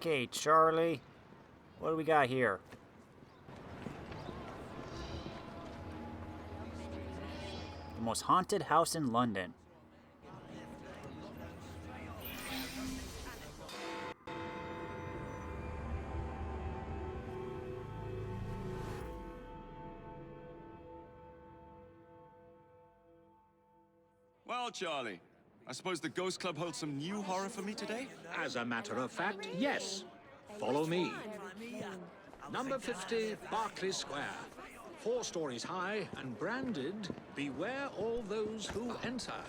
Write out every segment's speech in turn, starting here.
Okay, Charlie. What do we got here? The most haunted house in London. Well, Charlie, I suppose the Ghost Club holds some new horror for me today? As a matter of fact, yes. Follow me. Number 50, Berkeley Square. 4 stories high and branded, "Beware all those who enter."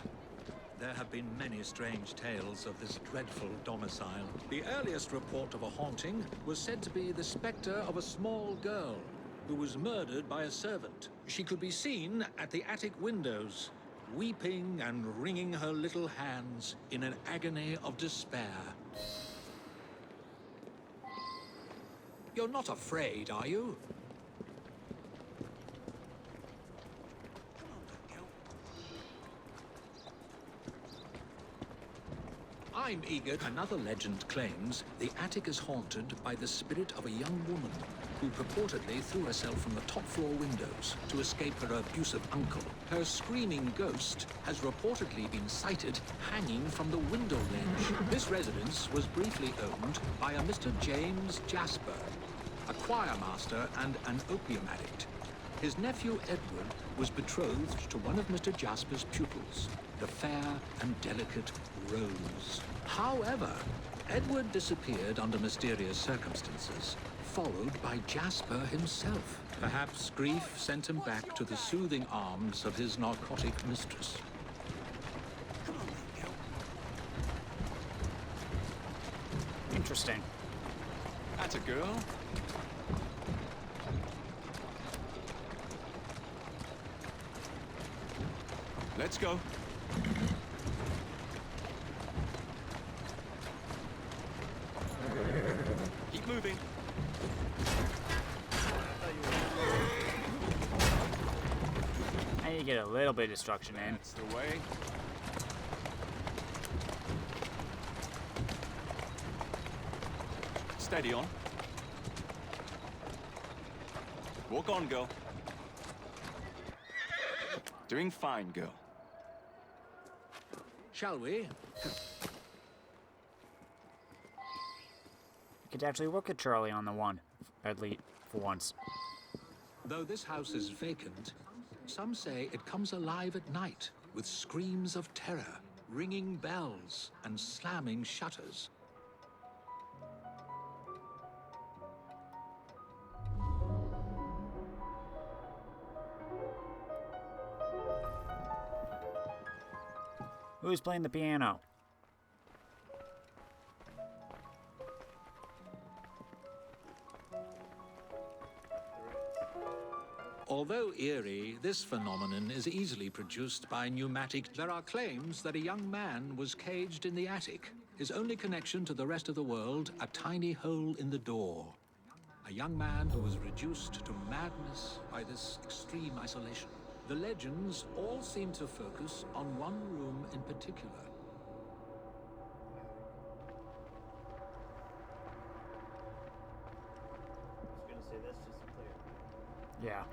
There have been many strange tales of this dreadful domicile. The earliest report of a haunting was said to be the spectre of a small girl who was murdered by a servant. She could be seen at the attic windows, weeping and wringing her little hands in an agony of despair. You're not afraid, are you? I'm eager. Another legend claims the attic is haunted by the spirit of a young woman who purportedly threw herself from the top floor windows to escape her abusive uncle. Her screaming ghost has reportedly been sighted hanging from the window ledge. This residence was briefly owned by a Mr. James Jasper, a choir master and an opium addict. His nephew Edward was betrothed to one of Mr. Jasper's pupils, the fair and delicate Rose. However, Edward disappeared under mysterious circumstances, followed by Jasper himself. Perhaps grief sent him back to the soothing arms of his narcotic mistress. Interesting. That's a girl. Let's go. Keep moving. I need to get a little bit of destruction in. That's the way. Steady on. Walk on, girl. Doing fine, girl. Shall we? I could actually work with Charlie on the one, at least for once. Though this house is vacant, some say it comes alive at night with screams of terror, ringing bells, and slamming shutters. Who's playing the piano? Although eerie, this phenomenon is easily produced by pneumatic. There are claims that a young man was caged in the attic, his only connection to the rest of the world a tiny hole in the door. A young man who was reduced to madness by this extreme isolation. The legends all seem to focus on one room in particular. I was gonna say that's just clear. Yeah.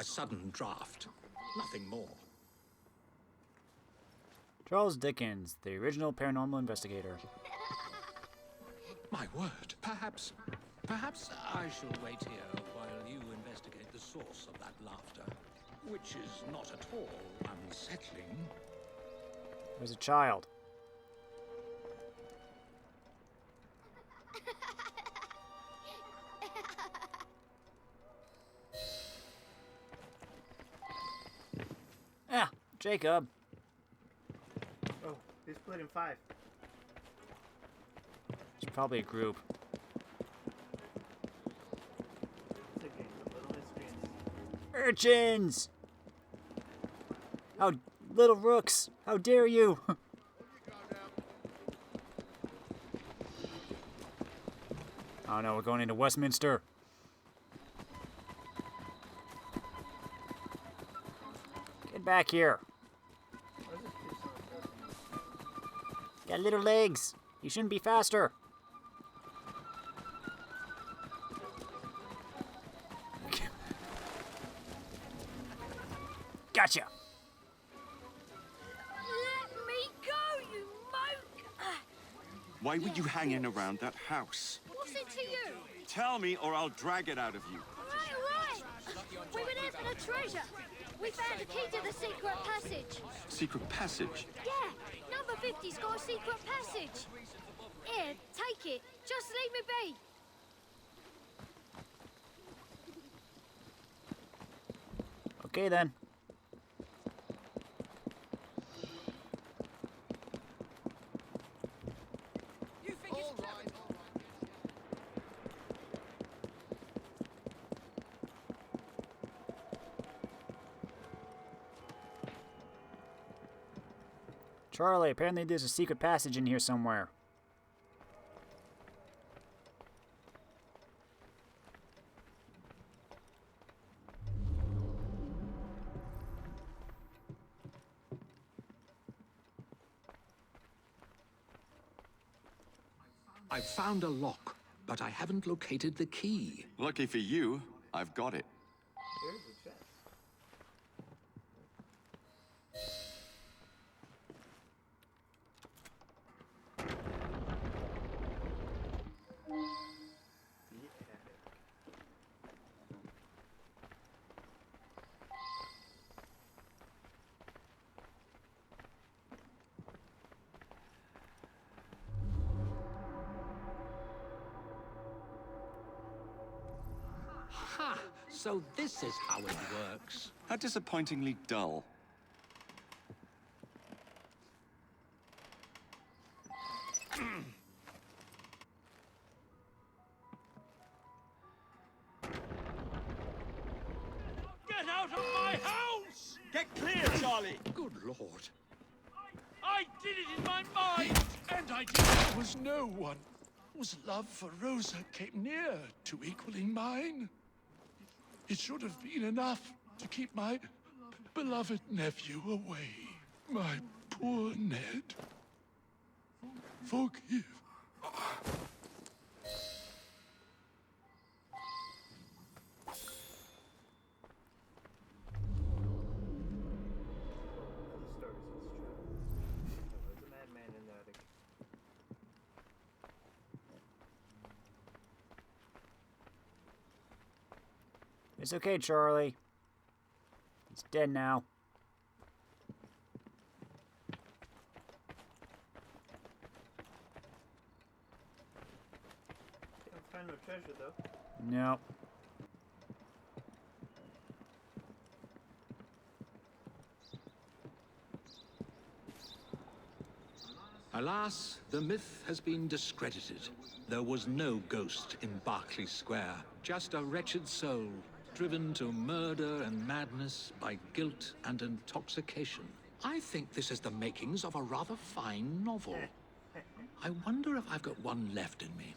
A sudden draft. Nothing more. Charles Dickens, the original paranormal investigator. My word. Perhaps I shall wait here while you investigate the source of that laughter, which is not at all unsettling. There's a child. Ah, Jacob. Oh, they split in 5. It's probably a group. It's a game of little miscreants. Urchins! How little rooks! How dare you! Oh no, we're going into Westminster. Get back here. Why does this kid sound so Got little legs. You shouldn't be faster. Gotcha. Let me go, you moke! Why were you hanging around that house? What's it to you? Tell me or I'll drag it out of you. All right. We were there for the treasure. We found a key to the secret passage. Secret passage? Yeah, number 50's got a secret passage. Here, take it. Just leave me be. Okay then. Charlie, apparently there's a secret passage in here somewhere. I've found a lock, but I haven't located the key. Lucky for you, I've got it. Here's the chest. The attic. Ha! So this is how it works. How disappointingly dull. Get out of my house! Get clear, Charlie! Good Lord. I did it in my mind! And I did it. Was no one whose love for Rosa came near to equaling mine. It should have been enough to keep my beloved nephew away. My poor Ned. Forgive. The stories was true. There's a madman in the attic. It's okay, Charlie. He's dead now. Can't find no treasure though. No. Alas, the myth has been discredited. There was no ghost in Berkeley Square, just a wretched soul, driven to murder and madness by guilt and intoxication. I think this is the makings of a rather fine novel. I wonder if I've got one left in me.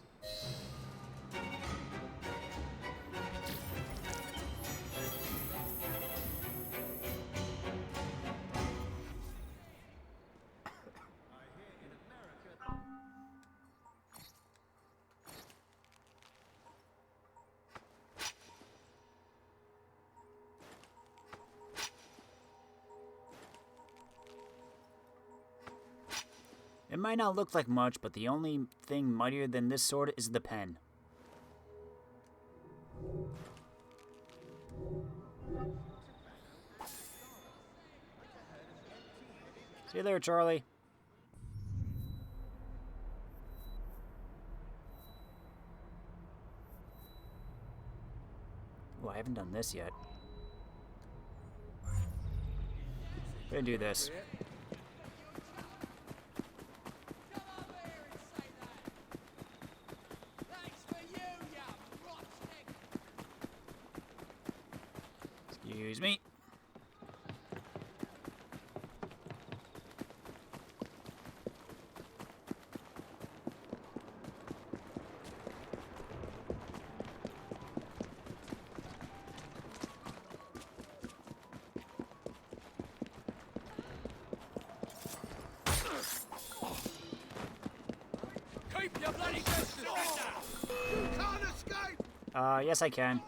It might not look like much, but the only thing mightier than this sword is the pen. See you there, Charlie. Oh, I haven't done this yet. Gonna do this. Excuse me. You bloody ghost defender! You can't escape! Yes I can.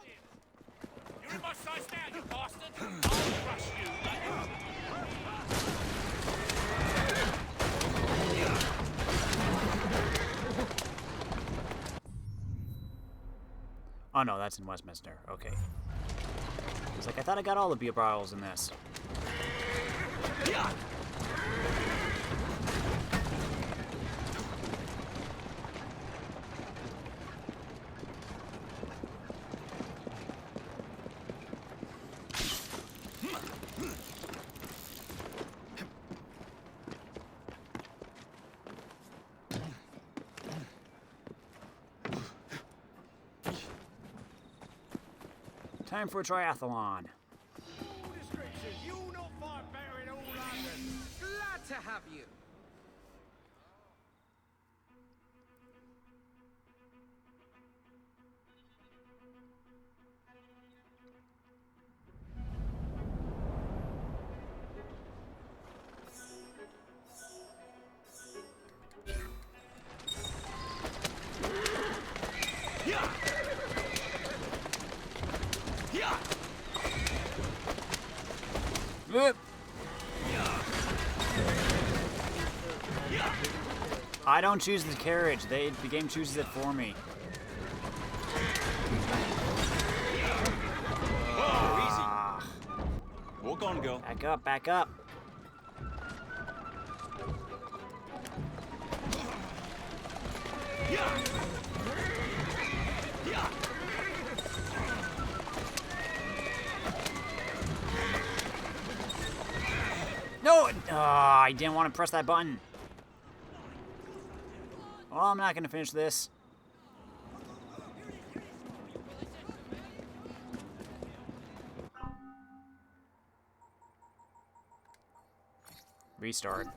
You're in my sights now, you bastard! I'll crush you! Oh no, that's in Westminster. Okay. It's like I thought I got all the beer bottles in this. Time for a triathlon. You not fight better in all London! Glad to have you! Whoop. I don't choose the carriage. The game chooses it for me. Whoa, easy. Walk on, girl. Back up, back up. No! I didn't want to press that button. Well, I'm not going to finish this. Restart.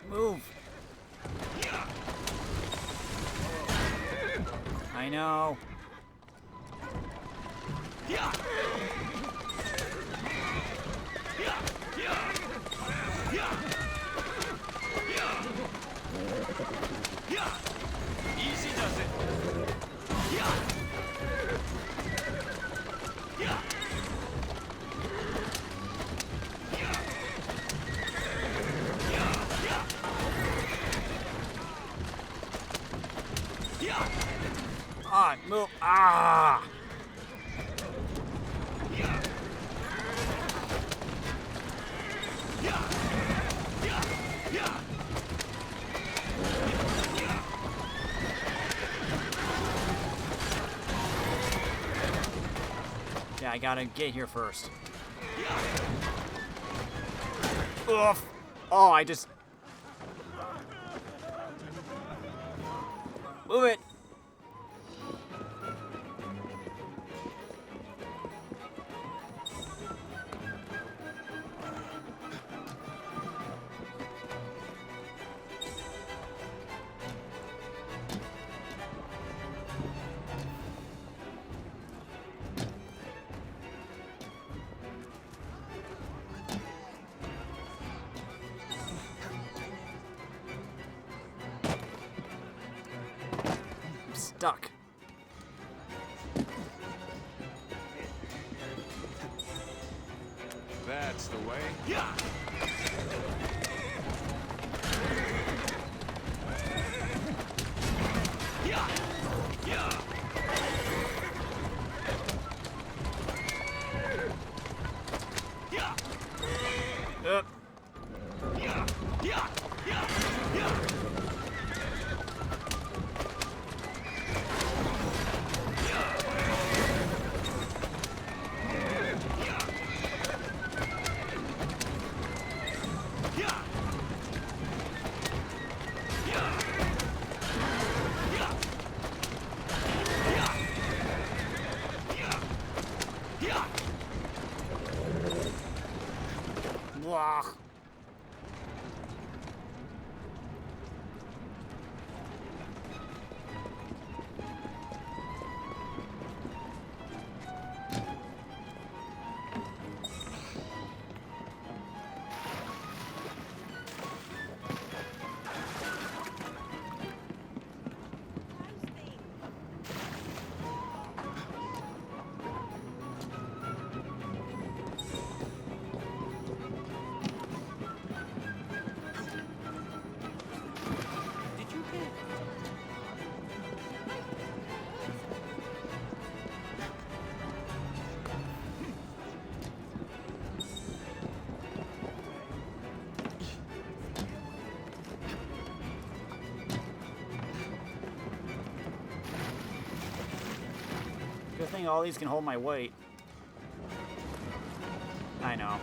Move. I know. Easy does it. Ah, move. Ah. Yeah, I gotta get here first. Oof. Oh, I just... Move it. Duck. That's the way. Yeah! Yeah! Yeah! Yeah! Up. Yeah! Yeah! Yeah! Yeah! Blah. Good thing all these can hold my weight. I know.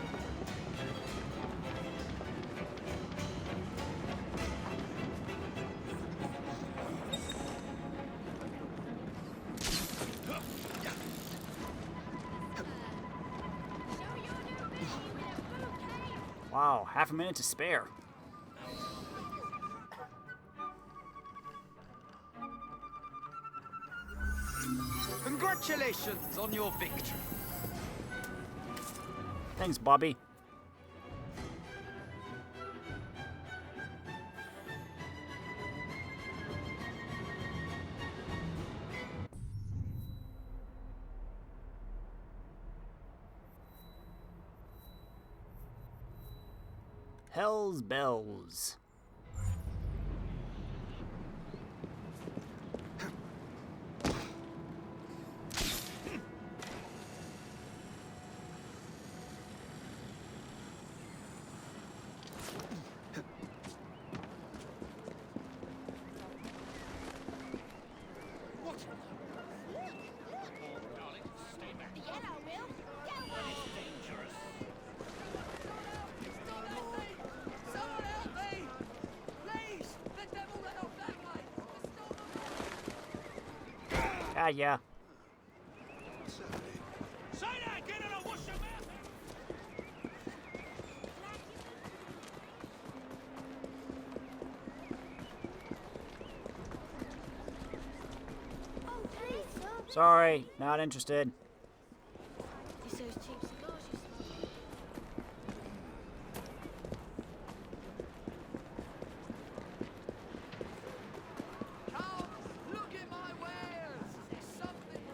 Wow, half a minute to spare. Congratulations on your victory. Thanks, Bobby. Hell's bells. Ah, yeah. Say that again and I'll wash your mouth. Sorry, not interested. It's those cheap cigars you smoke. Come, look at my wares. There's something.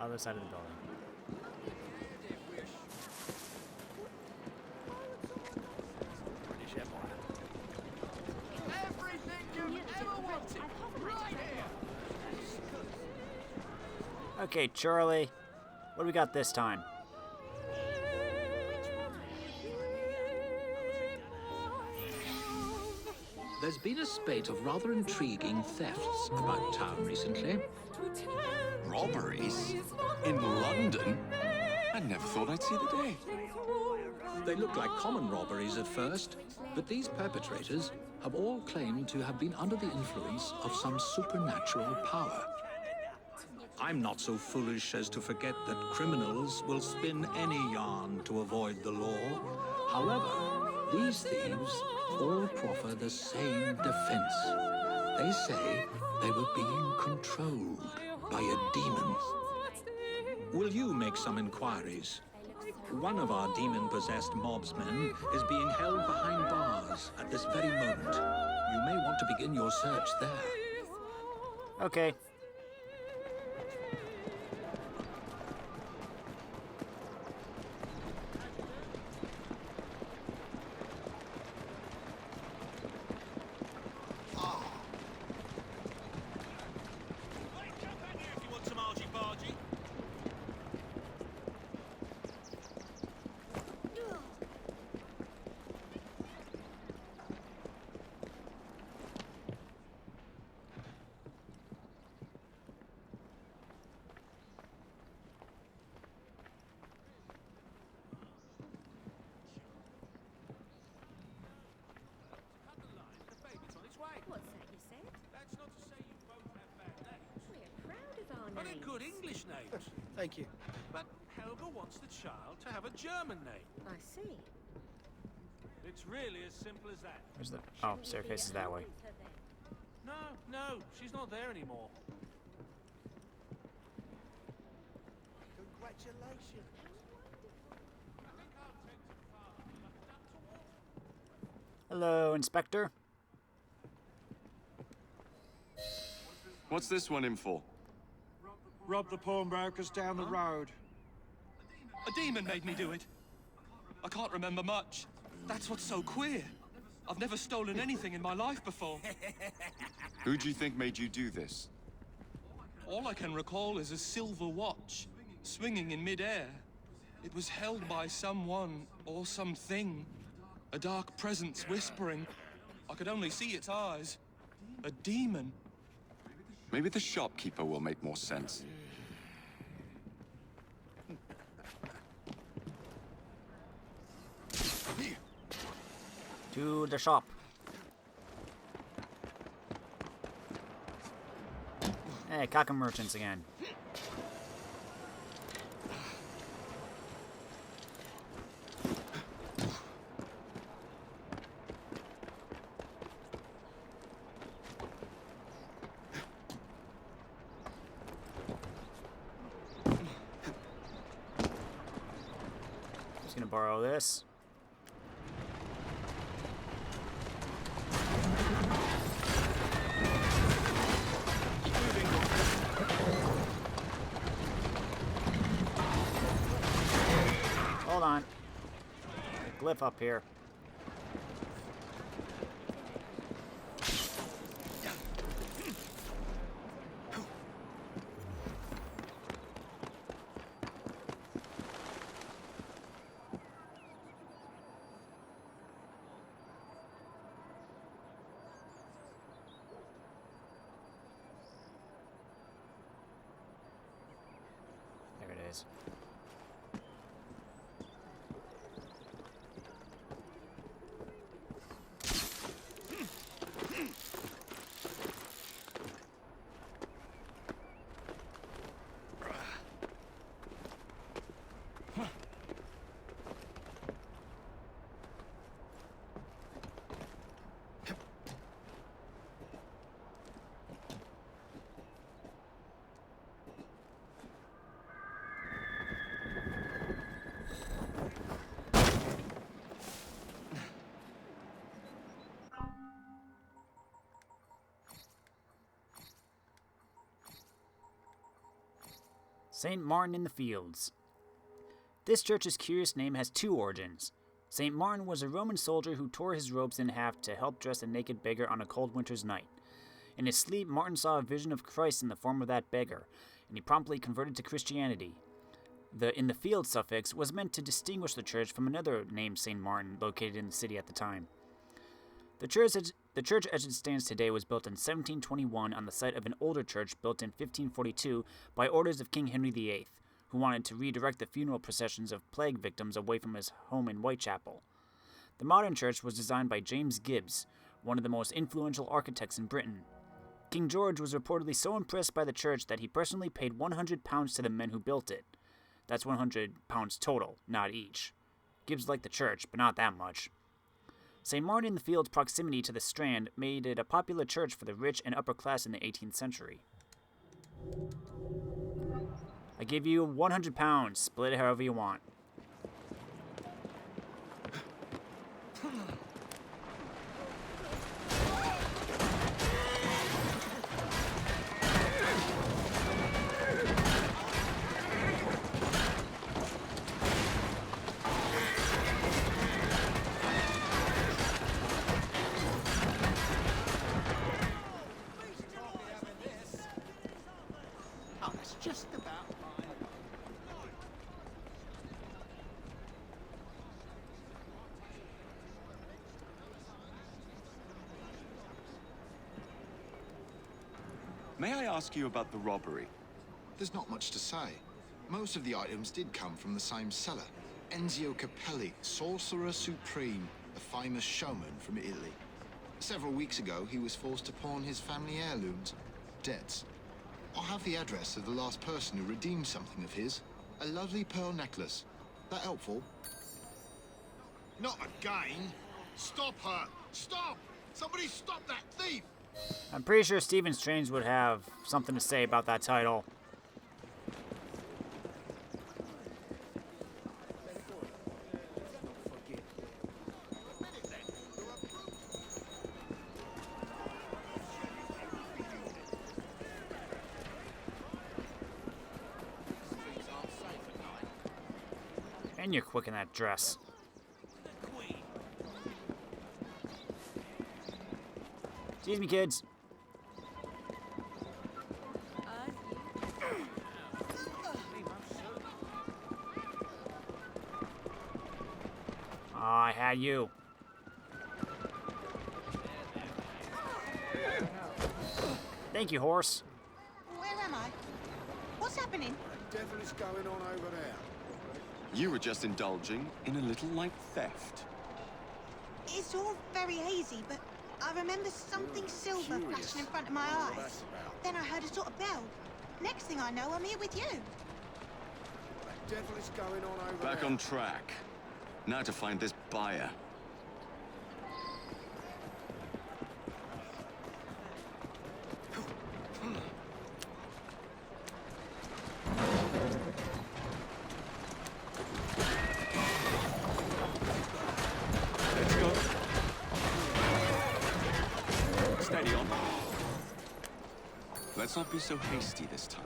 Other side of the building. Everything you've ever wanted, right here. Okay, Charlie. What do we got this time? There's been a spate of rather intriguing thefts about town recently. Robberies? In London? I never thought I'd see the day. They look like common robberies at first, but these perpetrators have all claimed to have been under the influence of some supernatural power. I'm not so foolish as to forget that criminals will spin any yarn to avoid the law. However, these thieves all proffer the same defense. They say they were being controlled by a demon. Will you make some inquiries? One of our demon-possessed mobsmen is being held behind bars at this very moment. You may want to begin your search there. Okay. What's that you said? That's not to say you both have bad names. We're proud of our But names. they're good English names. Thank you. But Helga wants the child to have a German name. I see. It's really as simple as that. Where's the... Oh, staircase is that way. No, she's not there anymore. Congratulations. Hello, Inspector. What's this one in for? Rob the pawnbrokers down the road. A demon made me do it. I can't remember much. That's what's so queer. I've never stolen anything in my life before. Who do you think made you do this? All I can recall is a silver watch, swinging in midair. It was held by someone or something. A dark presence whispering. I could only see its eyes. A demon. Maybe the shopkeeper will make more sense. To the shop. Hey, Cocker Merchants again. Just gonna borrow this. Hold on. A glyph up here. There it is. St. Martin in the Fields. This church's curious name has two origins. St. Martin was a Roman soldier who tore his robes in half to help dress a naked beggar on a cold winter's night. In his sleep, Martin saw a vision of Christ in the form of that beggar, and he promptly converted to Christianity. The "in the field" suffix was meant to distinguish the church from another named St. Martin located in the city at the time. The church as it stands today was built in 1721 on the site of an older church built in 1542 by orders of King Henry VIII, who wanted to redirect the funeral processions of plague victims away from his home in Whitechapel. The modern church was designed by James Gibbs, one of the most influential architects in Britain. King George was reportedly so impressed by the church that he personally paid £100 to the men who built it. That's £100 total, not each. Gibbs liked the church, but not that much. St. Martin in the Fields' proximity to the Strand made it a popular church for the rich and upper class in the 18th century. I give you £100, split it however you want. Oh, that's just about fine. May I ask you about the robbery? There's not much to say. Most of the items did come from the same seller. Enzio Capelli, Sorcerer Supreme, a famous showman from Italy. Several weeks ago, he was forced to pawn his family heirlooms. Debts. I have the address of the last person who redeemed something of his. A lovely pearl necklace. That helpful? Not again! Stop her! Stop! Somebody stop that thief! I'm pretty sure Stephen Strange would have something to say about that title. And you're quick in that dress. Excuse me, kids. Oh, I had you. Thank you, horse. Where am I? What's happening? The devil is going on over there. You were just indulging in a little light theft. It's all very hazy, but I remember something silver flashing in front of my eyes. Then I heard a sort of bell. Next thing I know, I'm here with you. The devil is going on over there. Back on track. Now to find this buyer. Let's go. Steady on. Let's not be so hasty this time.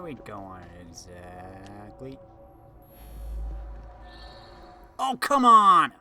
we going exactly? Oh, come on!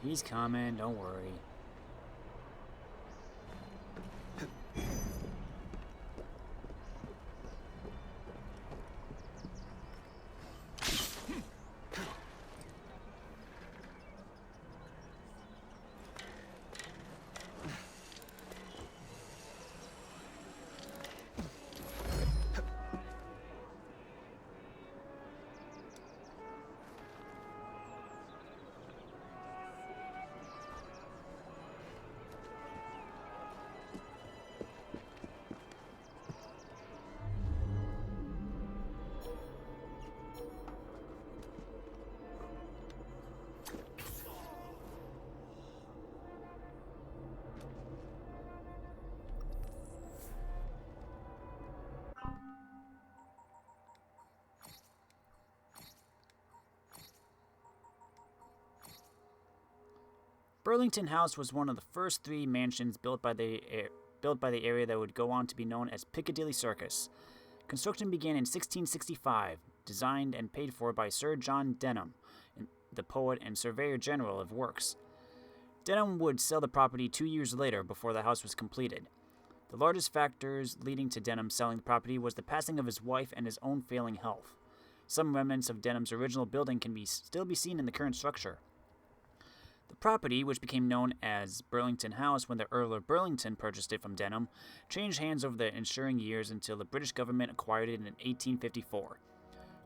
He's coming, don't worry. Burlington House was one of the first 3 mansions built by the area that would go on to be known as Piccadilly Circus. Construction began in 1665, designed and paid for by Sir John Denham, the poet and Surveyor General of Works. Denham would sell the property 2 years later before the house was completed. The largest factors leading to Denham selling the property was the passing of his wife and his own failing health. Some remnants of Denham's original building can still be seen in the current structure. The property, which became known as Burlington House when the Earl of Burlington purchased it from Denham, changed hands over the ensuing years until the British government acquired it in 1854.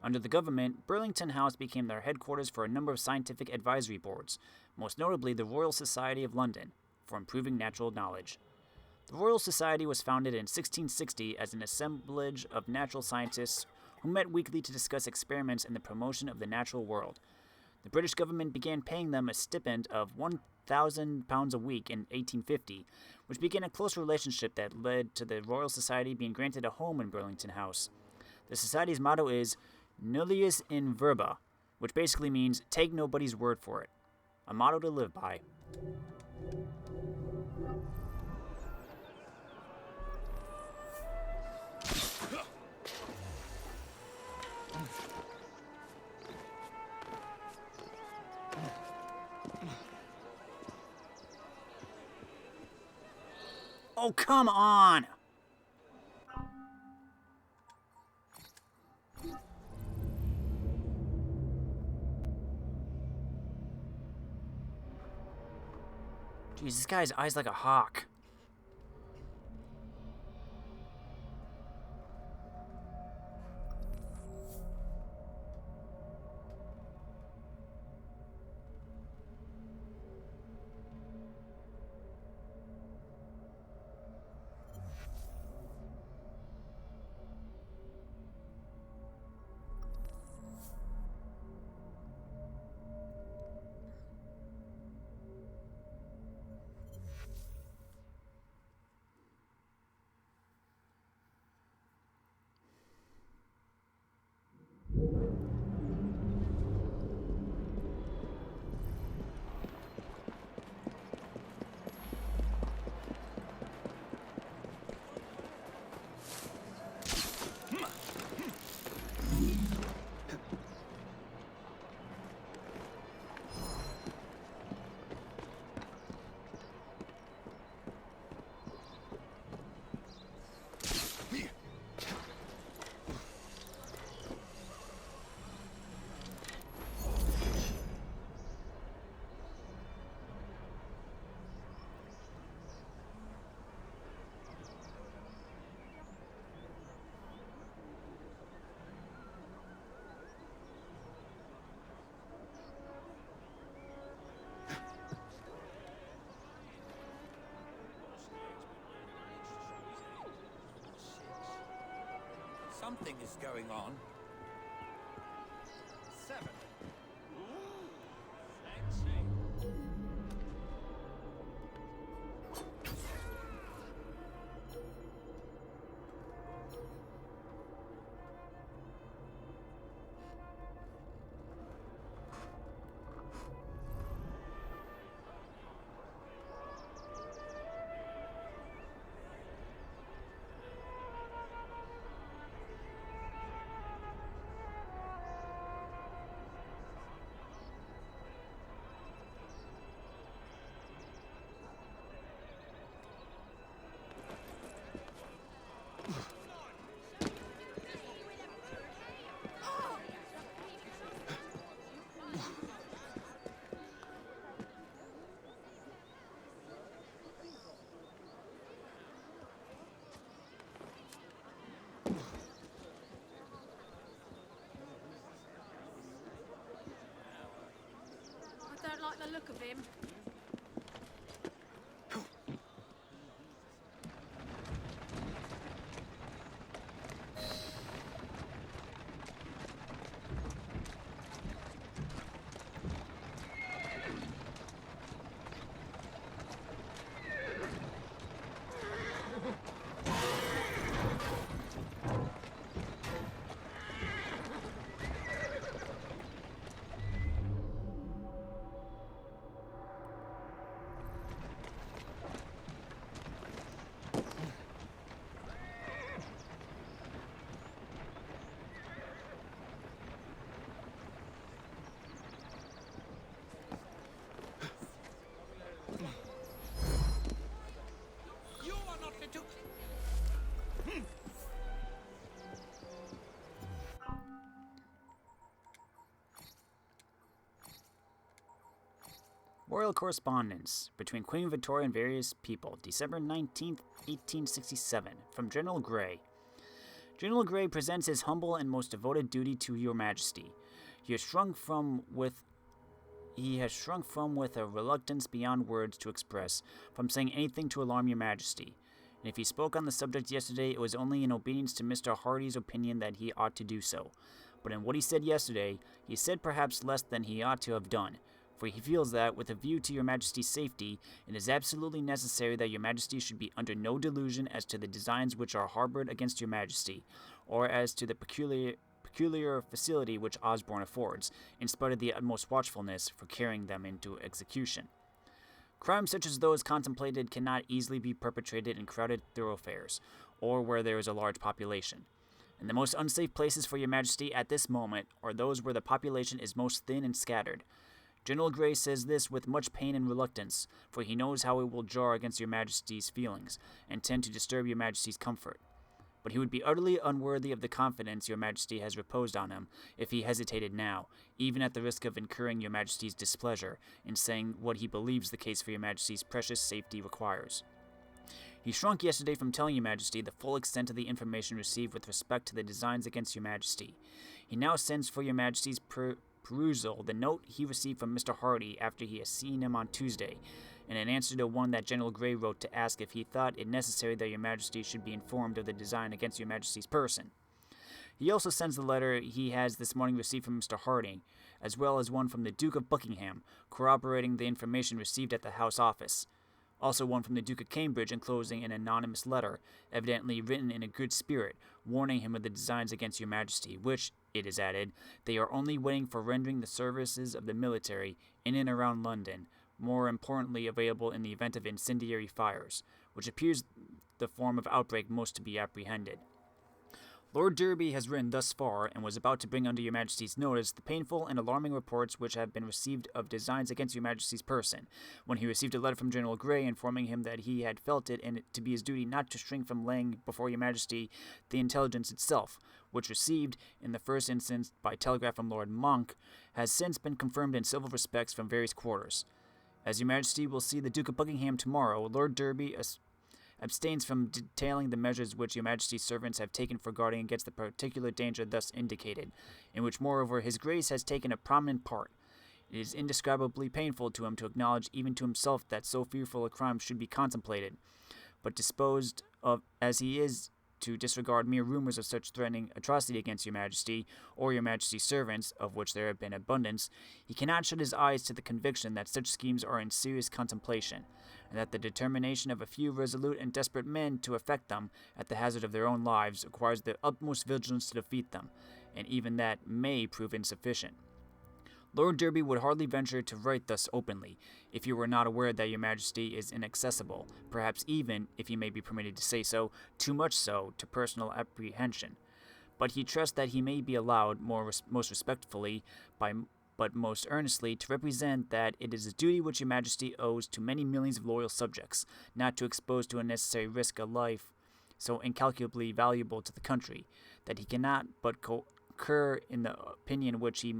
Under the government, Burlington House became their headquarters for a number of scientific advisory boards, most notably the Royal Society of London, for improving natural knowledge. The Royal Society was founded in 1660 as an assemblage of natural scientists who met weekly to discuss experiments in the promotion of the natural world. The British government began paying them a stipend of £1,000 a week in 1850, which began a close relationship that led to the Royal Society being granted a home in Burlington House. The Society's motto is Nullius in Verba, which basically means take nobody's word for it. A motto to live by. Oh, come on! Jeez, this guy's eyes like a hawk. Something is going on. 7. I don't like the look of him. You are not fit to... Royal correspondence between Queen Victoria and various people, December 19th, 1867, from General Grey. General Grey presents his humble and most devoted duty to your majesty. He has shrunk from with a reluctance beyond words to express, from saying anything to alarm your majesty. And if he spoke on the subject yesterday, it was only in obedience to Mr. Hardy's opinion that he ought to do so. But in what he said yesterday, he said perhaps less than he ought to have done, for he feels that, with a view to your majesty's safety, it is absolutely necessary that your majesty should be under no delusion as to the designs which are harbored against your majesty, or as to the peculiar facility which Osborne affords, in spite of the utmost watchfulness, for carrying them into execution. Crimes such as those contemplated cannot easily be perpetrated in crowded thoroughfares, or where there is a large population. And the most unsafe places for your majesty at this moment are those where the population is most thin and scattered. General Grey says this with much pain and reluctance, for he knows how it will jar against your majesty's feelings, and tend to disturb your majesty's comfort. But he would be utterly unworthy of the confidence your majesty has reposed on him if he hesitated now, even at the risk of incurring your majesty's displeasure, in saying what he believes the case for your majesty's precious safety requires. He shrunk yesterday from telling your majesty the full extent of the information received with respect to the designs against your majesty. He now sends for your majesty's perusal the note he received from Mr. Hardy after he has seen him on Tuesday, and in answer to one that General Grey wrote to ask if he thought it necessary that your majesty should be informed of the design against your majesty's person. He also sends the letter he has this morning received from Mr. Hardy, as well as one from the Duke of Buckingham, corroborating the information received at the House office. Also one from the Duke of Cambridge enclosing an anonymous letter, evidently written in a good spirit, warning him of the designs against your majesty, which, it is added, they are only waiting for rendering the services of the military in and around London, more importantly available in the event of incendiary fires, which appears the form of outbreak most to be apprehended. Lord Derby has written thus far, and was about to bring under your majesty's notice the painful and alarming reports which have been received of designs against your majesty's person, when he received a letter from General Grey informing him that he had felt it and it to be his duty not to shrink from laying before your majesty the intelligence itself, which received, in the first instance, by telegraph from Lord Monk, has since been confirmed in several respects from various quarters. As your majesty will see the Duke of Buckingham tomorrow, Lord Derby abstains from detailing the measures which your majesty's servants have taken for guarding against the particular danger thus indicated, in which moreover his grace has taken a prominent part. It is indescribably painful to him to acknowledge even to himself that so fearful a crime should be contemplated, but disposed of as he is to disregard mere rumors of such threatening atrocity against your majesty or your majesty's servants, of which there have been abundance, he cannot shut his eyes to the conviction that such schemes are in serious contemplation, and that the determination of a few resolute and desperate men to effect them, at the hazard of their own lives, requires the utmost vigilance to defeat them, and even that may prove insufficient. Lord Derby would hardly venture to write thus openly, if he were not aware that your majesty is inaccessible, perhaps even, if he may be permitted to say so, too much so, to personal apprehension. But he trusts that he may be allowed, most respectfully, but most earnestly, to represent that it is a duty which your majesty owes to many millions of loyal subjects, not to expose to unnecessary risk a life so incalculably valuable to the country, that he cannot but concur in the opinion which he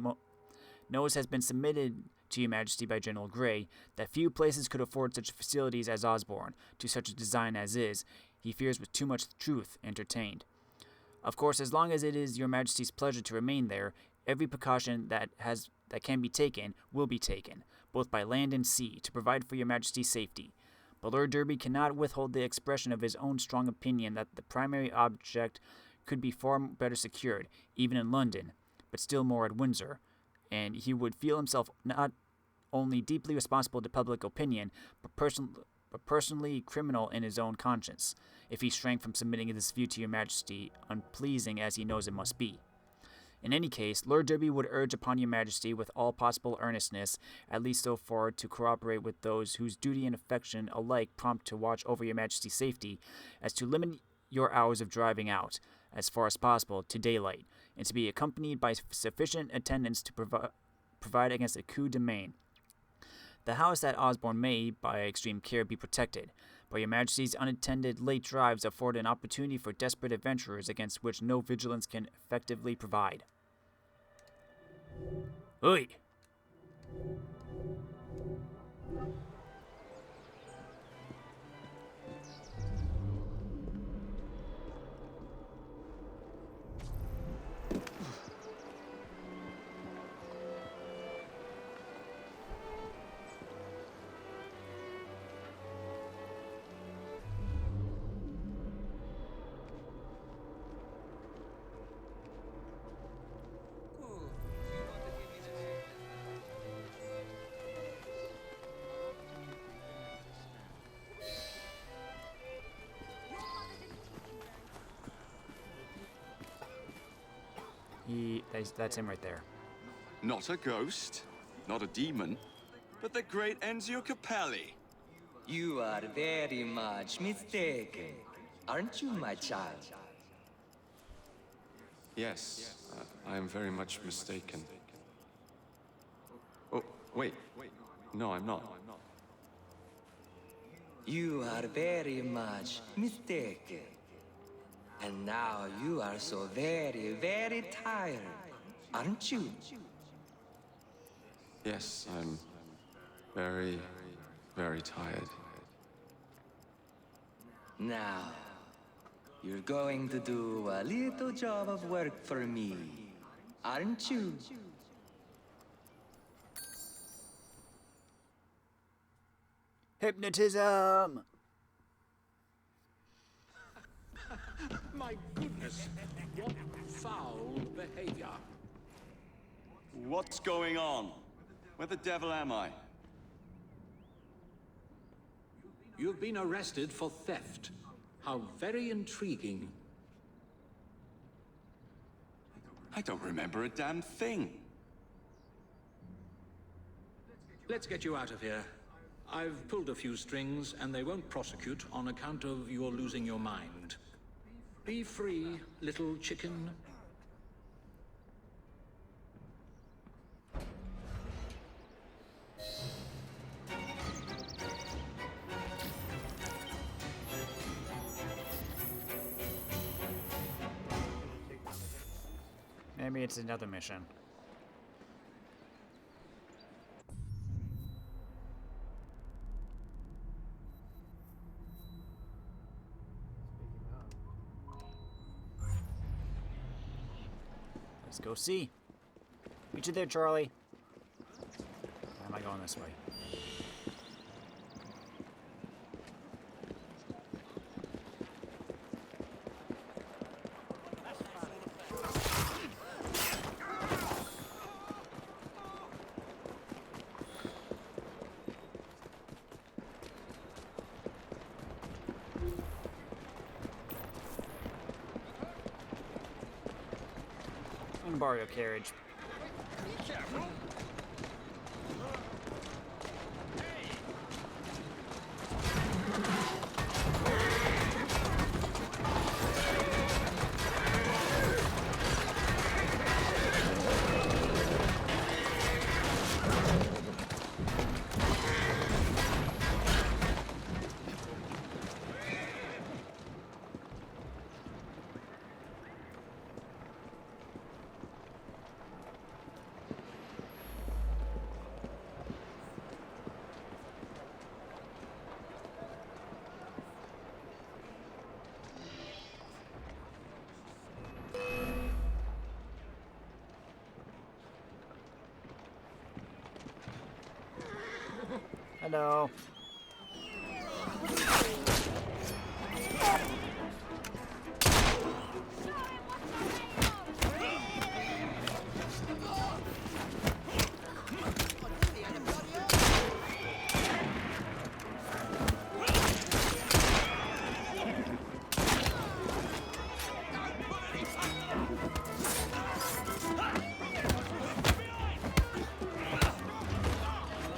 knows has been submitted to your majesty by General Grey, that few places could afford such facilities as Osborne, to such a design as is, he fears with too much truth, entertained. Of course, as long as it is your majesty's pleasure to remain there, every precaution that can be taken will be taken, both by land and sea, to provide for your majesty's safety. But Lord Derby cannot withhold the expression of his own strong opinion that the primary object could be far better secured, even in London, but still more at Windsor, and he would feel himself not only deeply responsible to public opinion, but personally criminal in his own conscience, if he shrank from submitting this view to your majesty, unpleasing as he knows it must be. In any case, Lord Derby would urge upon your majesty with all possible earnestness, at least so far to cooperate with those whose duty and affection alike prompt to watch over your majesty's safety, as to limit your hours of driving out, as far as possible, to daylight, and to be accompanied by sufficient attendants to provide against a coup de main. The house at Osborne may, by extreme care, be protected, but your majesty's unattended late drives afford an opportunity for desperate adventurers against which no vigilance can effectively provide. Oi! That's him right there. Not a ghost, not a demon, but the great Enzio Capelli. You are very much mistaken, aren't you, my child? Yes, I am very much mistaken. Oh, wait. No, I'm not. You are very much mistaken. And now you are so very, very tired, aren't you? Yes, I'm very, very tired. Now, you're going to do a little job of work for me, aren't you? Hypnotism! My goodness, what foul behavior. What's going on? Where the devil am I? You've been arrested for theft. How very intriguing. I don't remember a damn thing. Let's get you out of here. I've pulled a few strings, and they won't prosecute on account of your losing your mind. Be free, little chicken. Maybe it's another mission. Let's go see. Meet you there, Charlie. Why am I going this way? can borrow your carriage. Be careful. Hello.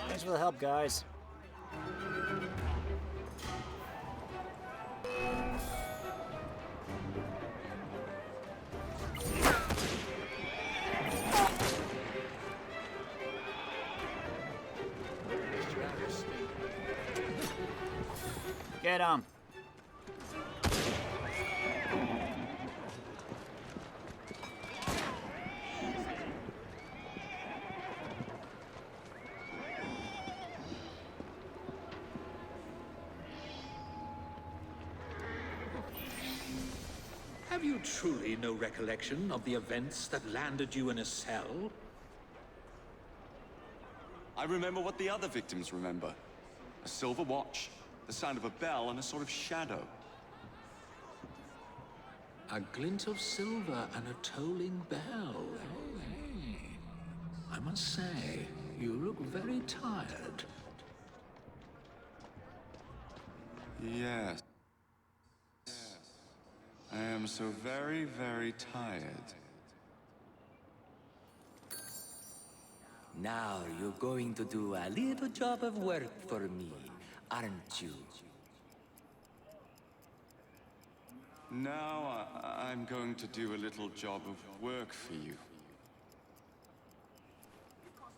Thanks for the help, guys. Get him. Have you truly no recollection of the events that landed you in a cell? I remember what the other victims remember. A silver watch, the sound of a bell, and a sort of shadow. A glint of silver and a tolling bell. I must say, you look very tired. Yes. I am so very, very tired. Now you're going to do a little job of work for me, aren't you? Now I'm going to do a little job of work for you.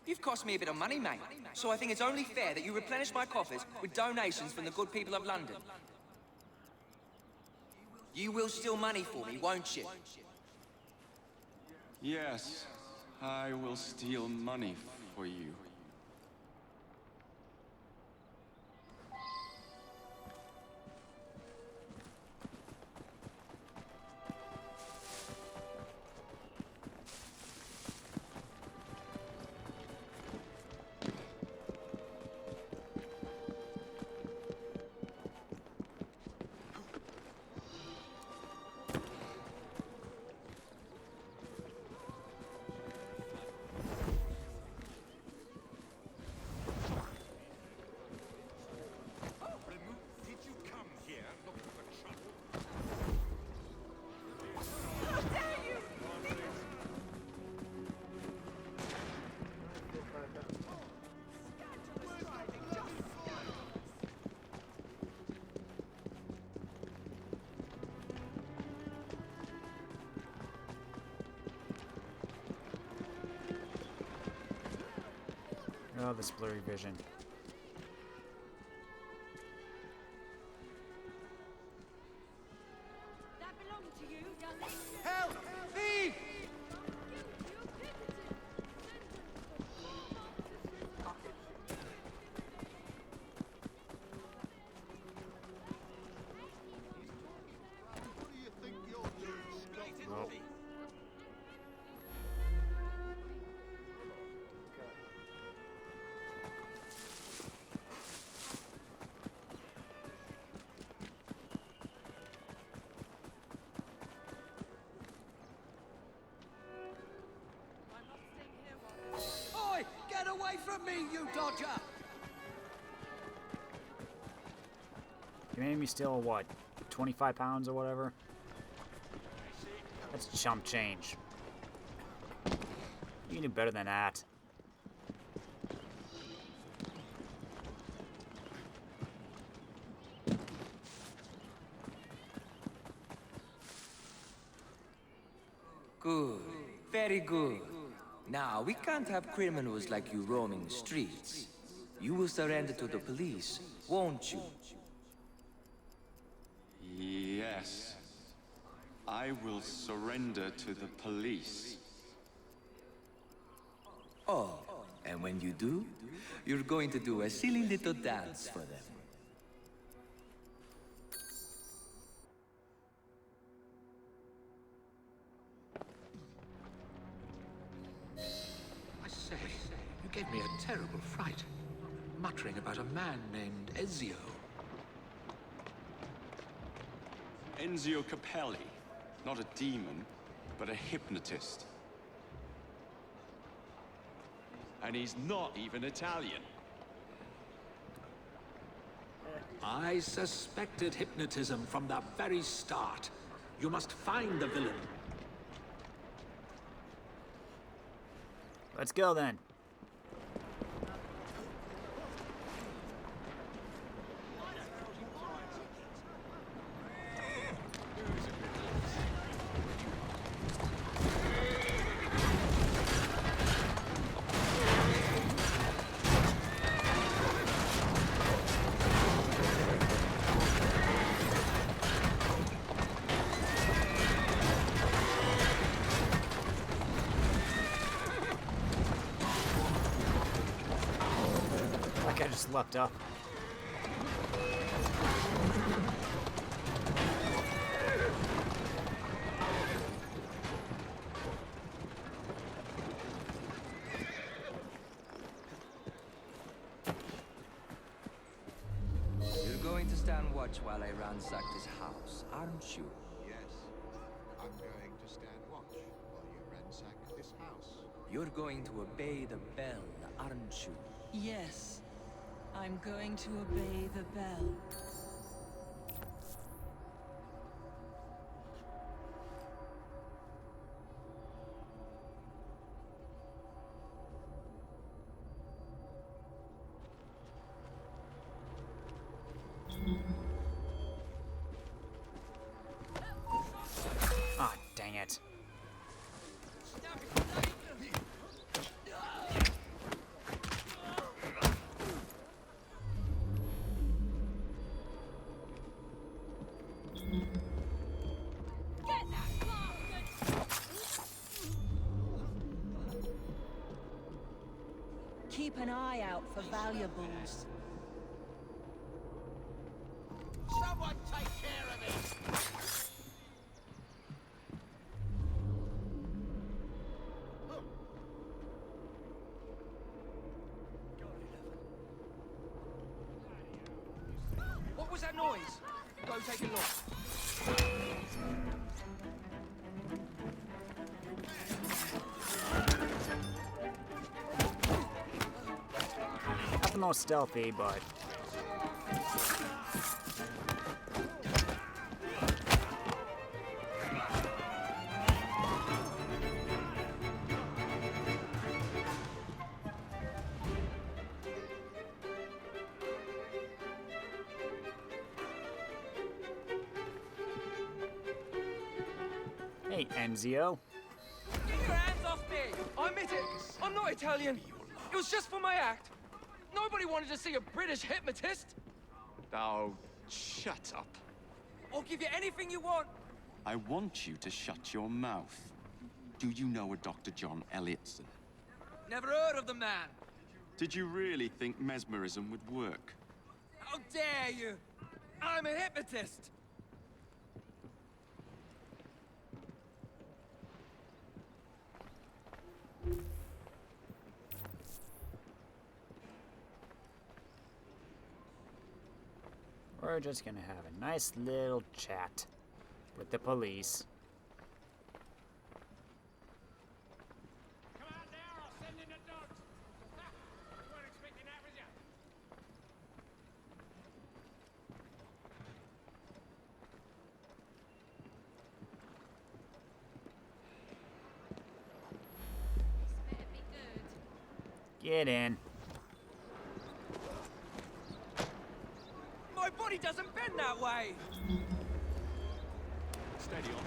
You've cost me a bit of money, mate. So I think it's only fair that you replenish my coffers with donations from the good people of London. You will steal money for me, won't you? Yes, I will steal money for you. Oh, this blurry vision. That belonged to you, doesn't it? Help! Thief! Well. Oi! Get away from me, you dodger! You made me steal what? 25 pounds or whatever? That's chump change. You knew better than that. Good. Very good. Now, we can't have criminals like you roaming the streets. You will surrender to the police, won't you? Yes. I will surrender to the police. Oh, and when you do, you're going to do a silly little dance for them. I say, you gave me a terrible fright. Muttering about a man named Ezio. Enzio Capelli. Not a demon, but a hypnotist. And he's not even Italian. I suspected hypnotism from the very start. You must find the villain. Let's go then. I just leapt up. You're going to stand watch while I ransack this house, aren't you? Yes. I'm going to stand watch while you ransack this house. You're going to obey the bell, aren't you? Yes. I'm going to obey the bell. Ah, dang it. Keep an eye out for valuables. Someone take care of it! What was that noise? Go take a look. Not the most stealthy, but... Hey, Enzio. Get your hands off me! I admit it! I'm not Italian! It was just for my act! Nobody wanted to see a British hypnotist! Oh, shut up. I'll give you anything you want! I want you to shut your mouth. Do you know a Dr. John Elliotson? Never heard of the man! Did you really think mesmerism would work? How dare you! I'm a hypnotist! We're just gonna have a nice little chat with the police. Come out there, I'll send in the dogs! You weren't expecting that, was you? Get in. My body doesn't bend that way! Steady on.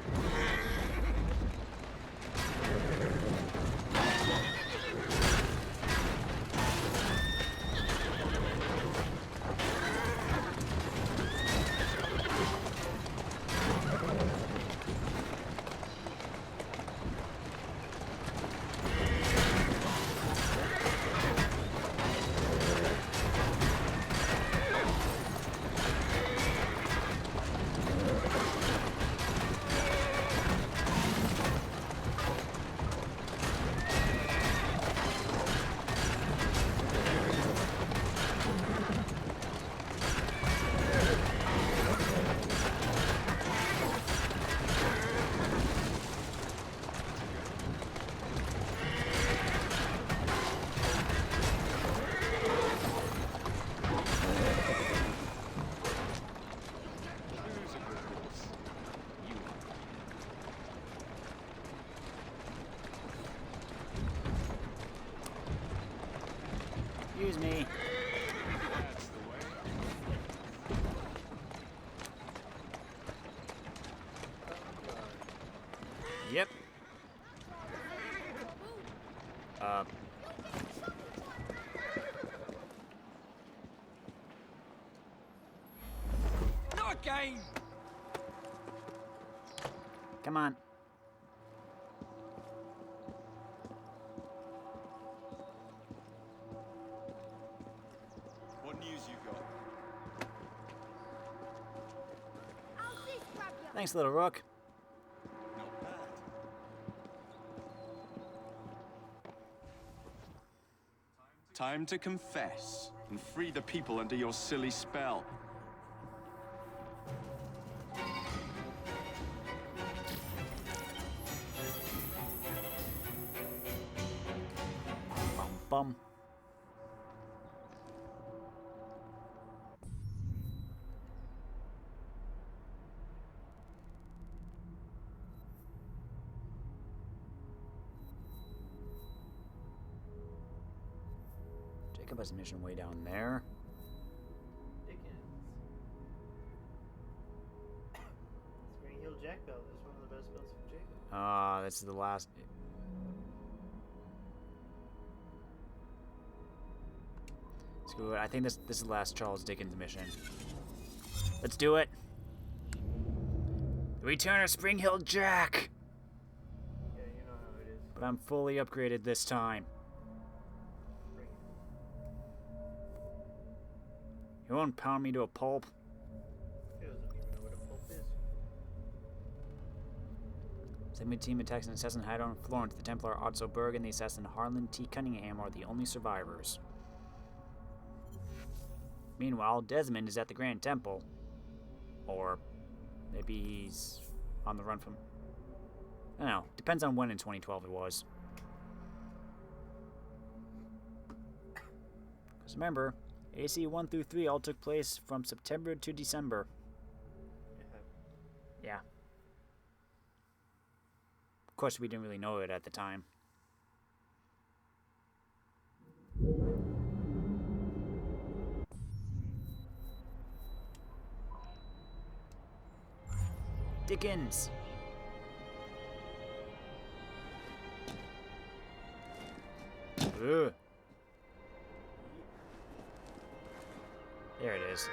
Excuse me. Yep. Not again! Come on. What news you got? How's this grab you? Thanks, little rook. Not bad. Time to confess and free the people under your silly spell. Bum. Jacob has a mission way down there. Dickens. Spring Heel Jack Belt is one of the best belts from Jacob. This is the last. Screw it. I think this is the last Charles Dickens mission. Let's do it. The return of Spring Hill Jack. Yeah, you know how it is. But I'm fully upgraded this time. You won't pound me to a pulp. He doesn't even know what a pulp is. Segment team attacks an assassin hideout in Florence. The Templar Otso Berg and the assassin Harlan T. Cunningham are the only survivors. Meanwhile, Desmond is at the Grand Temple. Or maybe he's on the run from... I don't know. Depends on when in 2012 it was. Because remember, AC 1 through 3 all took place from September to December. Yeah. Of course, we didn't really know it at the time. Dickens! Ugh. There it is.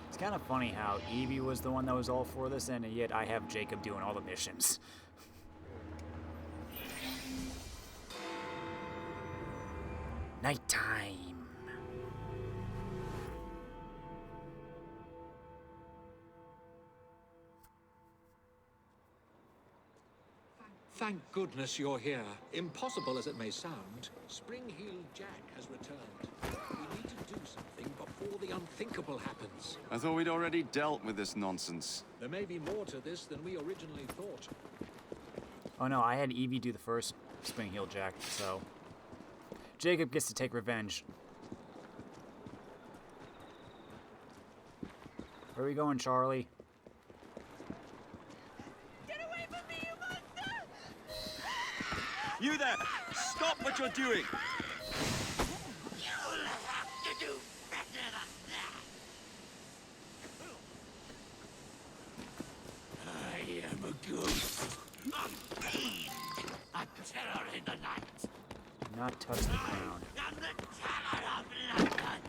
It's kind of funny how Evie was the one that was all for this, and yet I have Jacob doing all the missions. Nighttime. Thank goodness you're here. Impossible as it may sound, Spring-Heeled Jack has returned. We need to do something before the unthinkable happens. I thought we'd already dealt with this nonsense. There may be more to this than we originally thought. Oh no, I had Evie do the first Spring-Heeled Jack, so... Jacob gets to take revenge. Where are we going, Charlie? Get away from me, you monster! You there! Stop what you're doing! You'll have to do better than that! I am a ghost. A fiend! A terror in the night! Do not touch the ground. I'm the terror of London!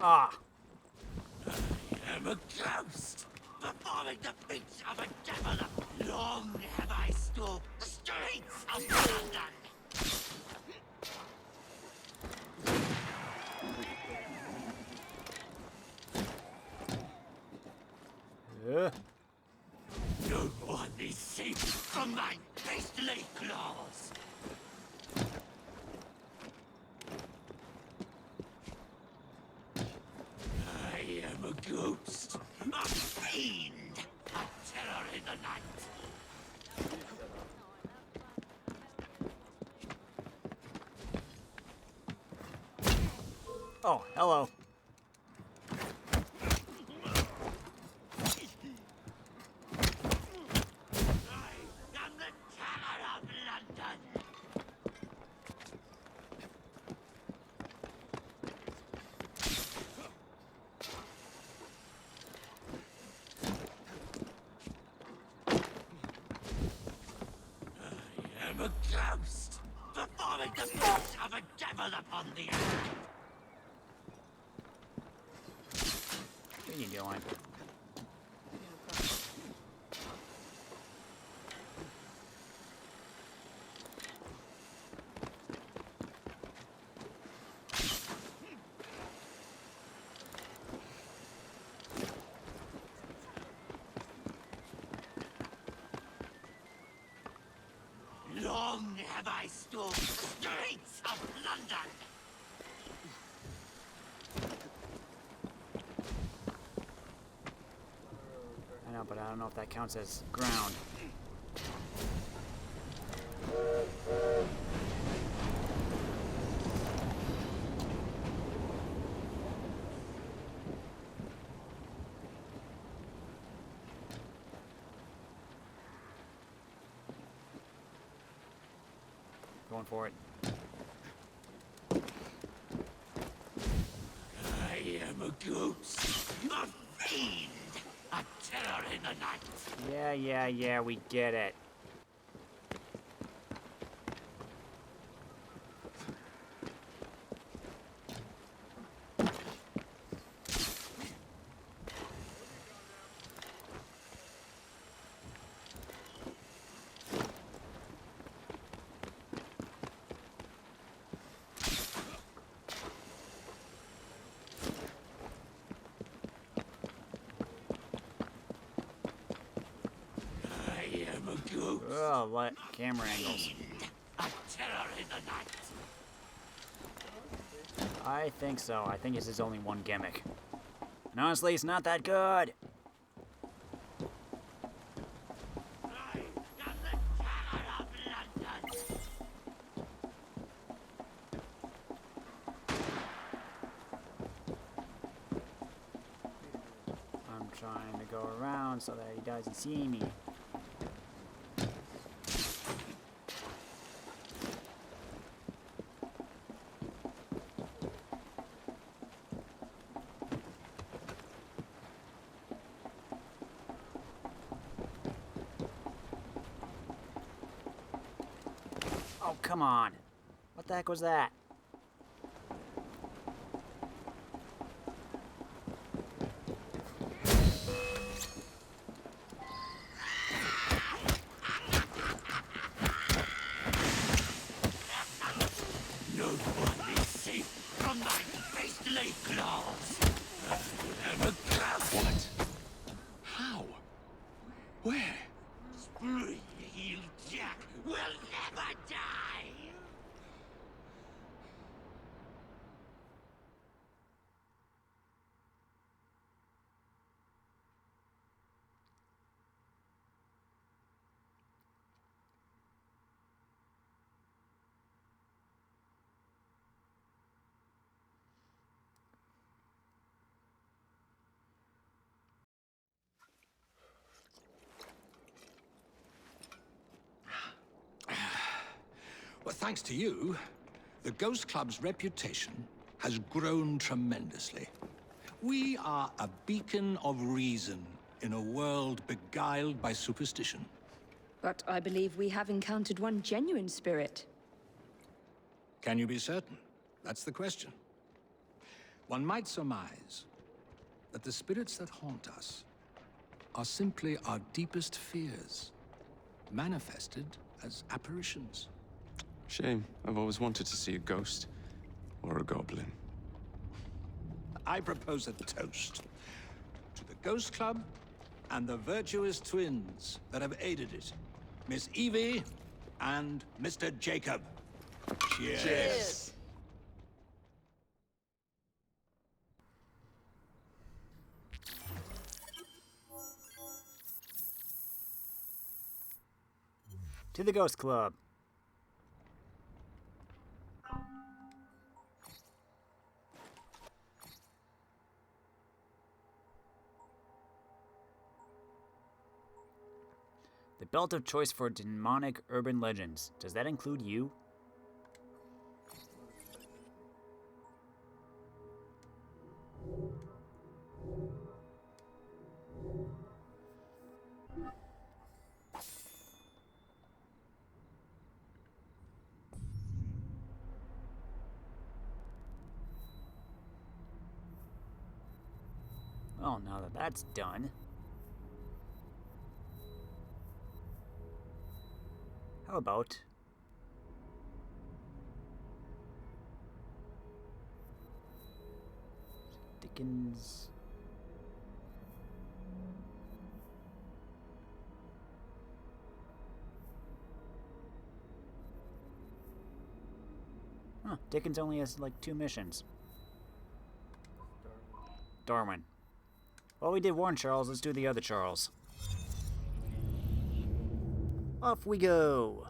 Ah! I am a ghost, performing the feats of a devil. Long have I stalked the streets of London. No one is safe from my beastly claws. I am a ghost, a fiend, a terror in the night. Oh, hello. I'm the terror of London. I am a ghost, performing the feats of a devil upon the earth. What are you doing? Long have I stalked the streets of London. I know, but I don't know if that counts as ground. Going for it. I am a ghost, a fiend, a terror in the night. Yeah, we get it. I am a ghost, Oh, what camera angles? a terror in the night. I think so. I think this is only one gimmick. And honestly, it's not that good. I am the terror of London. I'm trying to go around so that he doesn't see me. Oh, come on. What the heck was that? No one is safe from my beastly claws. I am a ghost. What? will never die! Well, thanks to you, the Ghost Club's reputation has grown tremendously. We are a beacon of reason in a world beguiled by superstition. But I believe we have encountered one genuine spirit. Can you be certain? That's the question. One might surmise that the spirits that haunt us are simply our deepest fears, manifested as apparitions. Shame. I've always wanted to see a ghost. Or a goblin. I propose a toast to the Ghost Club and the virtuous twins that have aided it, Miss Evie and Mr. Jacob. Cheers. Cheers. To the Ghost Club. The belt of choice for demonic urban legends. Does that include you? Well, now that that's done, how about Dickens? Huh, Dickens only has like 2 missions. Darwin. Well, we did one Charles, let's do the other Charles. Off we go!